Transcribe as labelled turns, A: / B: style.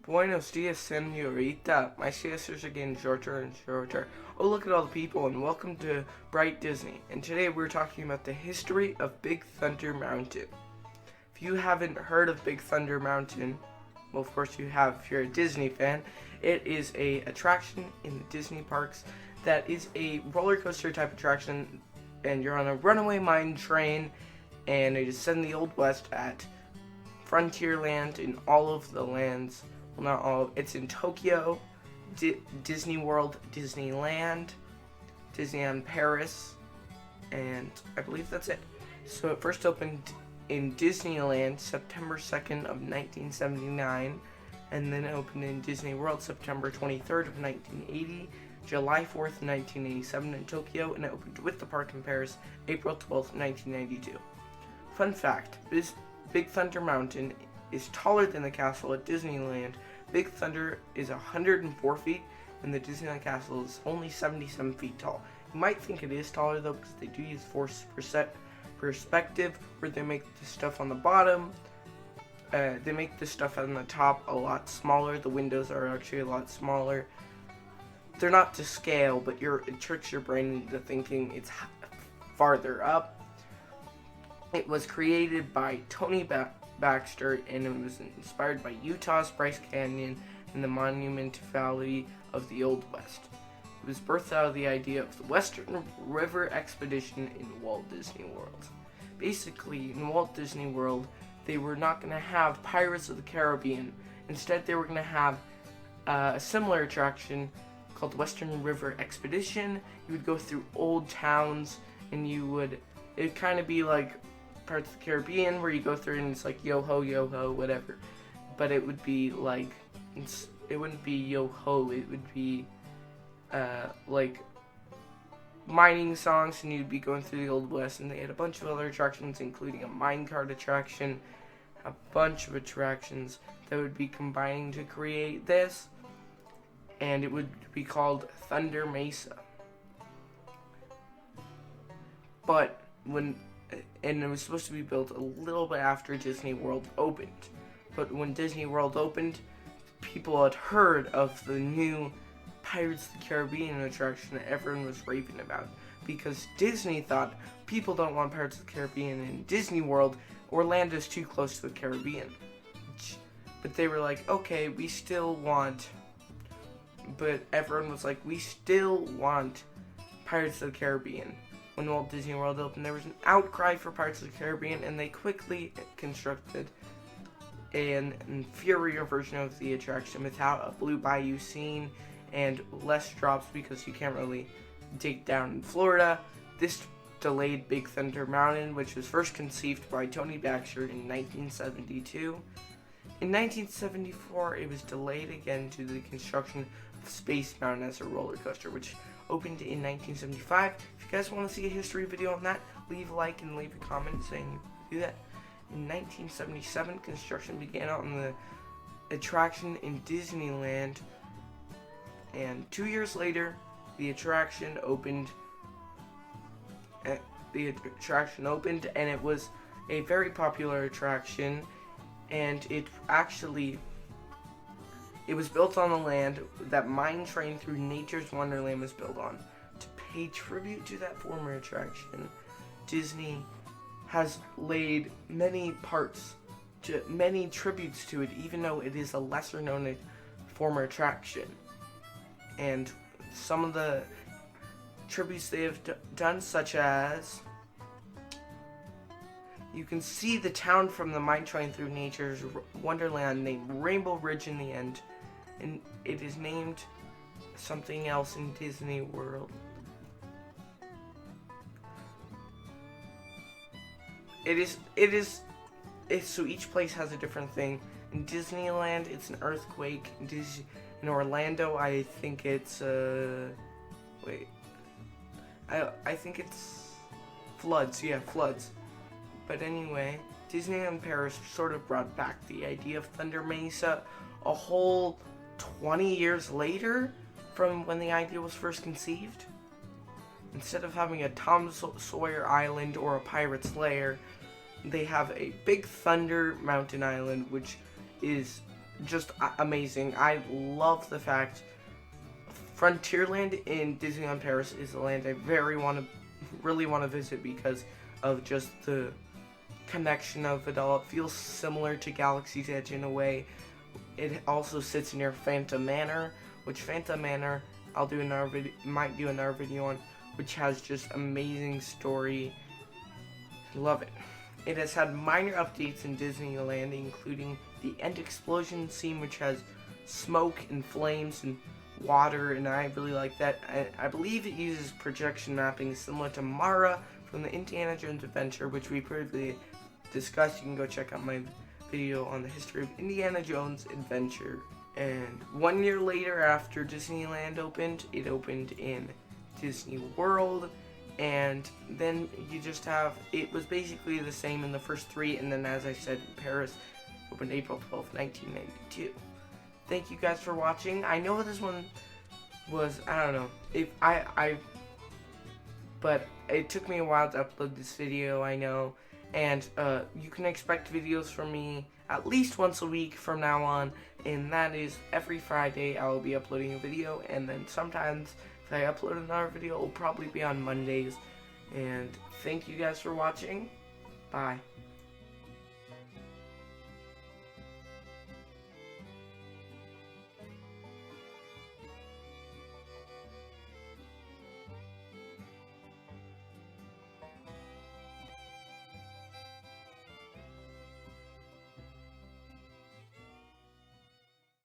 A: Buenos dias, senorita. My siesters are getting shorter and shorter. Oh, look at all the people, and welcome to Bright Disney. And today we're talking about the history of Big Thunder Mountain. If you haven't heard of Big Thunder Mountain, well, of course you have if you're a Disney fan. It is a attraction in the Disney parks that is a roller coaster type attraction, and you're on a runaway mine train, and it is set in the Old West at Frontierland in all of the lands. Well, not all. It's in Tokyo, Disney World, Disneyland, Disneyland Paris, and I believe that's it. So it first opened in Disneyland September 2nd of 1979, and then it opened in Disney World September 23rd of 1980, July 4th, 1987 in Tokyo, and it opened with the park in Paris April 12th, 1992. Fun fact, Big Thunder Mountain is taller than the castle at Disneyland. Big Thunder is 104 feet, and the Disneyland castle is only 77 feet tall. You might think it is taller though, because they do use forced perspective, where they make the stuff on the bottom. They make the stuff on the top a lot smaller. The windows are actually a lot smaller. They're not to scale, but it tricks your brain into thinking it's farther up. It was created by Tony Baxter, and it was inspired by Utah's Bryce Canyon and the Monument Valley of the Old West. It was birthed out of the idea of the Western River Expedition in Walt Disney World. Basically, in Walt Disney World, they were not going to have Pirates of the Caribbean. Instead, they were going to have a similar attraction called the Western River Expedition. You would go through old towns, and it'd kind of be like Pirates of the Caribbean, where you go through and it's like yo ho, whatever. But it would be like, it wouldn't be yo ho, it would be like mining songs, and you'd be going through the Old West, and they had a bunch of other attractions, including a minecart attraction, a bunch of attractions that would be combining to create this, and it would be called Thunder Mesa. And it was supposed to be built a little bit after Disney World opened. But when Disney World opened, people had heard of the new Pirates of the Caribbean attraction that everyone was raving about. Because Disney thought, people don't want Pirates of the Caribbean in Disney World, Orlando's too close to the Caribbean. But they were like, okay, we still want... But everyone was like, we still want Pirates of the Caribbean. When Walt Disney World opened, there was an outcry for Pirates of the Caribbean, and they quickly constructed an inferior version of the attraction without a Blue Bayou scene and less drops, because you can't really dig down in Florida. This delayed Big Thunder Mountain, which was first conceived by Tony Baxter in 1972. In 1974, it was delayed again due to the construction of Space Mountain as a roller coaster, which opened in 1975. If you guys want to see a history video on that, leave a like and leave a comment saying you do that. In 1977, construction began on the attraction in Disneyland, and 2 years later, the attraction opened. And it was a very popular attraction, and it was built on the land that Mine Train Through Nature's Wonderland was built on. To pay tribute to that former attraction, Disney has laid many tributes to it, even though it is a lesser known former attraction. And some of the tributes they have done, such as, you can see the town from the Mine Train Through Nature's Wonderland named Rainbow Ridge in the end, and it is named something else in Disney World. So each place has a different thing. In Disneyland, it's an earthquake. In Orlando, I think it's I think it's floods. Yeah, floods. But anyway, Disneyland Paris sort of brought back the idea of Thunder Mesa a whole 20 years later from when the idea was first conceived. Instead of having a Tom Sawyer Island or a Pirate's Lair, they have a Big Thunder Mountain Island, which is just amazing. I love the fact Frontierland in Disneyland Paris is the land I really want to visit because of just the connection of it all. It feels similar to Galaxy's Edge in a way. It also sits near Phantom Manor, which Phantom Manor I'll do another video, might do another video on, which has just amazing story. Love it. It has had minor updates in Disneyland, including the end explosion scene, which has smoke and flames and water, and I really like that. I believe it uses projection mapping similar to Mara from the Indiana Jones Adventure, which we previously discussed. You can go check out my video on the history of Indiana Jones Adventure. And 1 year later, after Disneyland opened, it opened in Disney World, and then you just have, it was basically the same in the first three, and then as I said, in Paris, opened April 12th, 1992. Thank you guys for watching. I know this one was, I don't know, if but it took me a while to upload this video, I know, and you can expect videos from me at least once a week from now on, and that is every Friday I will be uploading a video, and then sometimes if I upload another video, it will probably be on Mondays. And thank you guys for watching. Bye.